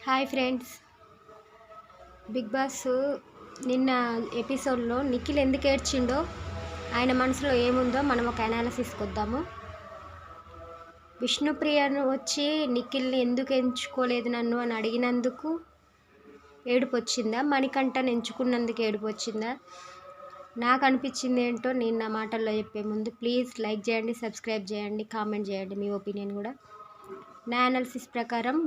Hi friends. Big boss నిన్న ఎపిసోడ్లో నిఖిల్ ఎందుకు ఏడ్చిండో, ఆయన మనసులో ఏముందో మనం ఒక అనాలిసిస్ కొద్దాము. విష్ణుప్రియను వచ్చి నిఖిల్ని ఎందుకు ఎంచుకోలేదు నన్ను అని అడిగినందుకు ఏడుపు వచ్చిందా, మణికంఠను ఎంచుకున్నందుకు ఏడుపు వచ్చిందా? నాకు అనిపించింది ఏంటో నేను నా మాటల్లో చెప్పే ముందు ప్లీజ్ లైక్ చేయండి, సబ్స్క్రైబ్ చేయండి, కామెంట్ చేయండి మీ ఒపీనియన్ కూడా. నా అనాలిసిస్ ప్రకారం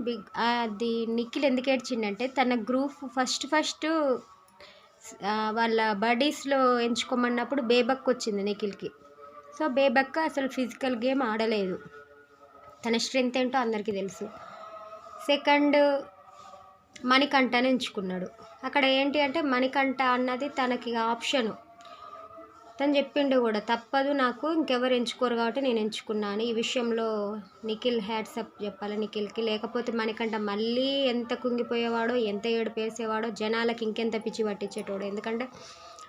అది నిఖిల్ ఎందుకు ఏడ్చిండంటే, తన గ్రూప్ ఫస్ట్ వాళ్ళ బడీస్లో ఎంచుకోమన్నప్పుడు బేబక్ వచ్చింది నిఖిల్కి. సో బేబక్ అసలు ఫిజికల్ గేమ్ ఆడలేదు, తన స్ట్రెంగ్త్ ఏంటో అందరికీ తెలుసు. సెకండ్ మణికంఠని ఎంచుకున్నాడు. అక్కడ ఏంటి అంటే మణికంఠ అన్నది తనకి ఆప్షను. తను చెప్పిండు కూడా, తప్పదు నాకు, ఇంకెవరు ఎంచుకోరు కాబట్టి నేను ఎంచుకున్నాను. ఈ విషయంలో నిఖిల్ హ్యాట్సప్ చెప్పాలి నిఖిల్కి. లేకపోతే మణికంఠ మళ్ళీ ఎంత కుంగిపోయేవాడో, ఎంత ఏడుపు వేసేవాడో, జనాలకి ఇంకెంత పిచ్చి పట్టించేటోడు. ఎందుకంటే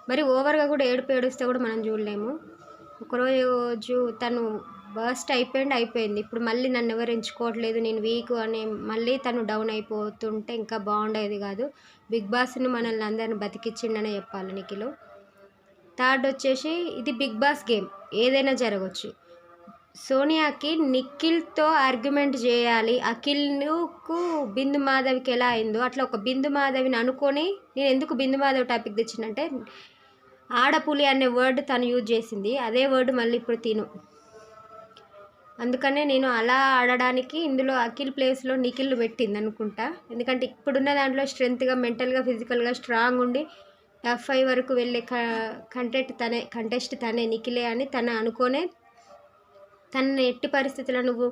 మరి ఓవర్గా కూడా ఏడుస్తే కూడా మనం చూడలేము. ఒకరోజు తను బర్స్ట్ అయిపోయింది. ఇప్పుడు మళ్ళీ నన్ను ఎవరు ఎంచుకోవట్లేదు, నేను వీక్ అని మళ్ళీ తను డౌన్ అయిపోతుంటే ఇంకా బాగుండేది కాదు. బిగ్ బాస్ని మనల్ని అందరిని బతికిచ్చిండనే చెప్పాలి నిఖిల్. థర్డ్ వచ్చేసి, ఇది బిగ్ బాస్ గేమ్, ఏదైనా జరగవచ్చు. సోనియాకి నిఖిల్తో ఆర్గ్యుమెంట్ చేయాలి. అఖిల్కు బిందు మాధవికి ఎలా అయిందో అట్లా ఒక బిందు మాధవిని అనుకొని, నేను ఎందుకు బిందు మాధవి టాపిక్ తెచ్చిందంటే, ఆడపులి అనే వర్డ్ తను యూజ్ చేసింది, అదే వర్డ్ మళ్ళీ ఇప్పుడు తిను. అందుకనే నేను అలా ఆడడానికి ఇందులో అఖిల్ ప్లేస్లో నిఖిల్ పెట్టింది అనుకుంటా. ఎందుకంటే ఇప్పుడున్న దాంట్లో స్ట్రెంత్గా, మెంటల్గా, ఫిజికల్గా స్ట్రాంగ్ ఉండి టాప్ 5 వరకు వెళ్ళే కంటెస్ట్ తనే నిఖిలే అని తను అనుకోనే, తన ఎట్టి పరిస్థితుల్లో నువ్వు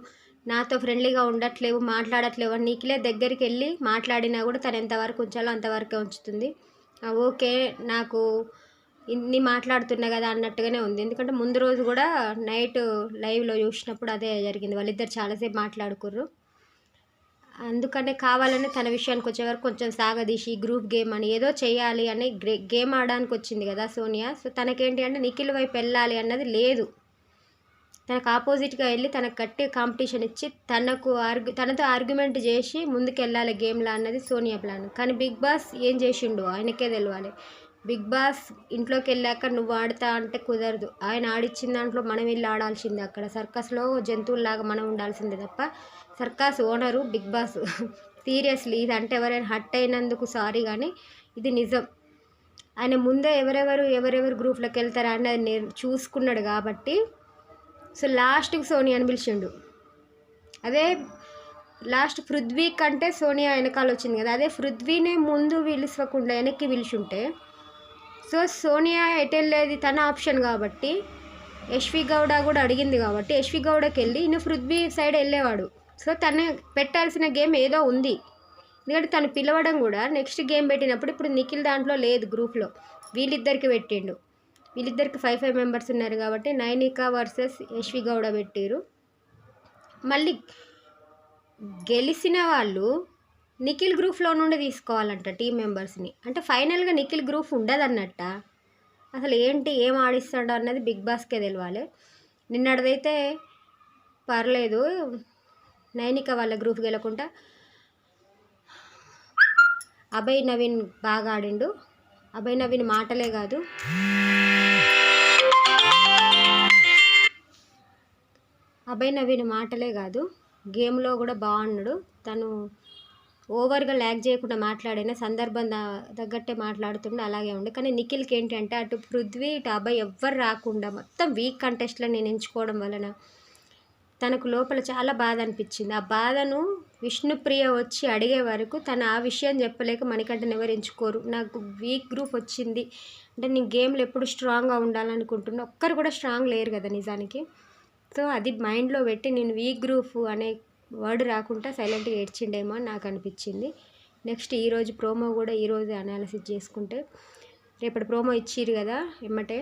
నాతో ఫ్రెండ్లీగా ఉండట్లేవు, మాట్లాడట్లేవు అని నిఖిలే దగ్గరికి వెళ్ళి మాట్లాడినా కూడా తను ఎంతవరకు ఉంచాలో అంతవరకే ఉంచుతుంది. ఓకే, నాకు ఇన్ని మాట్లాడుతున్నా కదా అన్నట్టుగానే ఉంది. ఎందుకంటే ముందు రోజు కూడా నైట్ లైవ్లో చూసినప్పుడు అదే జరిగింది, వాళ్ళిద్దరు చాలాసేపు మాట్లాడుకుర్రు. అందుకనే కావాలని తన విషయానికి వచ్చేవరకు కొంచెం సాగదీసి గ్రూప్ గేమ్ అని ఏదో చేయాలి అని గేమ్ ఆడడానికి వచ్చింది కదా సోనియా. సో తనకేంటి అంటే నిఖిల్ వైపు వెళ్ళాలి అన్నది లేదు, తనకు ఆపోజిట్గా వెళ్ళి తనకు గట్టి కాంపిటీషన్ ఇచ్చి తనతో ఆర్గ్యుమెంట్ చేసి ముందుకు వెళ్ళాలి గేమ్లో అన్నది సోనియా ప్లాన్. కానీ బిగ్ బాస్ ఏం చేసిండు ఆయనకే తెలియాలి. బిగ్ బాస్ ఇంట్లోకి వెళ్ళాక నువ్వు ఆడుతా అంటే కుదరదు. ఆయన ఆడిచ్చిన దాంట్లో మనం వెళ్ళి ఆడాల్సిందే. అక్కడ సర్కస్లో జంతువుల్లాగా మనం ఉండాల్సిందే తప్ప circus owner big boss. Seriously, ఇది అంటే ఎవరైనా హట్ అయినందుకు సారీ, కానీ ఇది నిజం. ఆయన ముందే ఎవరెవరు గ్రూప్లోకి వెళ్తారా అని అది చూసుకున్నాడు కాబట్టి సో లాస్ట్కి సోనియా అని పిలిచిండు. అదే లాస్ట్ పృథ్వీ కంటే సోనియా వెనకాల వచ్చింది కదా, అదే పృథ్వీనే ముందు పిలుచుకోకుండా వెనక్కి పిలిచుంటే, సో సోనియా ఎటు వెళ్ళేది తన ఆప్షన్ కాబట్టి, యశ్వి గౌడ కూడా అడిగింది కాబట్టి యశ్వి గౌడకి వెళ్ళి ఈయన పృథ్వీ సైడ్ వెళ్ళేవాడు. సో తను పెట్టాల్సిన గేమ్ ఏదో ఉంది. ఎందుకంటే తను పిలవడం కూడా నెక్స్ట్ గేమ్ పెట్టినప్పుడు ఇప్పుడు నిఖిల్ దాంట్లో లేదు గ్రూప్లో, వీళ్ళిద్దరికి పెట్టిండు. వీళ్ళిద్దరికి 5 మెంబర్స్ ఉన్నారు కాబట్టి నైనిక వర్సెస్ యశ్వి గౌడ పెట్టిరు. మళ్ళీ గెలిచిన వాళ్ళు నిఖిల్ గ్రూప్లో నుండి తీసుకోవాలంట టీం మెంబర్స్ని. అంటే ఫైనల్గా నిఖిల్ గ్రూప్ ఉండదన్నట్ట. అసలు ఏం ఆడిస్తాడో అన్నది బిగ్ బాస్కే తెలియాలి. నిన్నటిదైతే పర్లేదు, నైనిక వాళ్ళ గ్రూప్ గెలకుండా అభయ్ నవీన్ బాగా ఆడిండు. అభయ్ నవీన్ మాటలే కాదు గేమ్లో కూడా బాగున్నాడు. తను ఓవర్గా ల్యాగ్ చేయకుండా మాట్లాడిన సందర్భం తగ్గట్టే మాట్లాడుతుండే, అలాగే ఉండే. కానీ నిఖిల్కి ఏంటి అంటే అటు పృథ్వీ ఇటు అభయ్ ఎవ్వరు రాకుండా మొత్తం వీక్ కంటెస్ట్లో నేను ఎంచుకోవడం వలన తనకు లోపల చాలా బాధ అనిపించింది. ఆ బాధను విష్ణుప్రియ వచ్చి అడిగే వరకు తను ఆ విషయం చెప్పలేక మణికంఠను ఎవరు ఎంచుకోరు, నాకు వీక్ గ్రూప్ వచ్చింది అంటే నేను గేమ్లో ఎప్పుడు స్ట్రాంగ్గా ఉండాలనుకుంటున్నా, ఒక్కరు కూడా స్ట్రాంగ్ లేరు కదా నిజానికి. సో అది మైండ్లో పెట్టి నేను వీక్ గ్రూప్ అనే వర్డ్ రాకుండా సైలెంట్గా ఏడ్చిండేమో అని నాకు అనిపించింది. నెక్స్ట్ ఈరోజు ప్రోమో కూడా ఈరోజు అనాలిసిస్ చేసుకుంటే, రేపటి ప్రోమో ఇచ్చిర్రు కదా ఎమ్మటే,